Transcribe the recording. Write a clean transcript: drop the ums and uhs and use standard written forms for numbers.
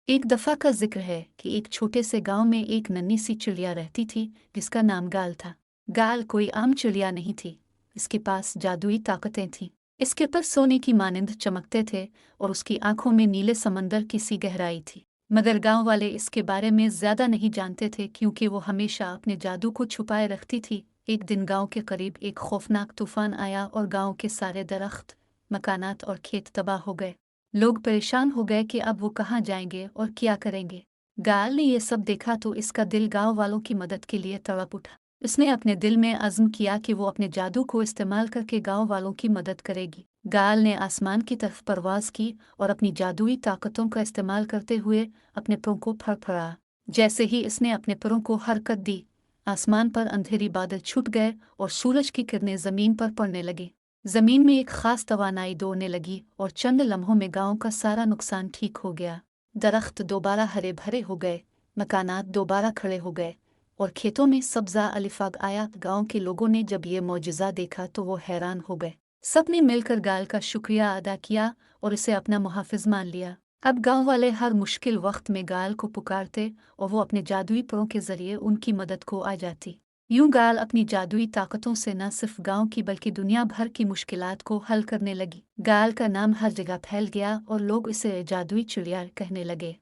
एक दफ़ा का जिक्र है कि एक छोटे से गांव में एक नन्ही सी चिड़िया रहती थी जिसका नाम गाल था। गाल कोई आम चिड़िया नहीं थी। इसके पास जादुई ताकतें थीं। इसके पर सोने की मानिंद चमकते थे और उसकी आंखों में नीले समंदर की सी गहराई थी। मगर गांव वाले इसके बारे में ज्यादा नहीं जानते थे क्योंकि वो हमेशा अपने जादू को छुपाए रखती थी। एक दिन गांव के करीब एक खौफनाक तूफान आया और गांव के सारे दरख्त, मकानात और खेत तबाह हो गए। लोग परेशान हो गए कि अब वो कहाँ जाएंगे और क्या करेंगे। गाल ने ये सब देखा तो इसका दिल गांव वालों की मदद के लिए तड़प उठा। उसने अपने दिल में अज़्म किया कि वो अपने जादू को इस्तेमाल करके गांव वालों की मदद करेगी। गाल ने आसमान की तरफ परवाज की और अपनी जादुई ताकतों का इस्तेमाल करते हुए अपने पंखों को फड़फड़ाया। जैसे ही इसने अपने पैरों को हरकत दी, आसमान पर अंधेरी बादल छूट गए और सूरज की किरणें जमीन पर पड़ने लगी। जमीन में एक खास तवानाई दौड़ने लगी और चंद लम्हों में गांव का सारा नुकसान ठीक हो गया। दरख्त दोबारा हरे भरे हो गए, मकानात दोबारा खड़े हो गए और खेतों में सब्जा अलिफाग आया। गांव के लोगों ने जब ये मौजज़ा देखा तो वो हैरान हो गए। सबने मिलकर गाल का शुक्रिया अदा किया और इसे अपना मुहाफिज मान लिया। अब गांव वाले हर मुश्किल वक्त में गाल को पुकारते और वो अपने जादुई पैरों के जरिए उनकी मदद को आ जाती। यूं गाल अपनी जादुई ताकतों से न सिर्फ गांव की बल्कि दुनिया भर की मुश्किलात को हल करने लगी। गाल का नाम हर जगह फैल गया और लोग इसे जादुई चिड़िया कहने लगे।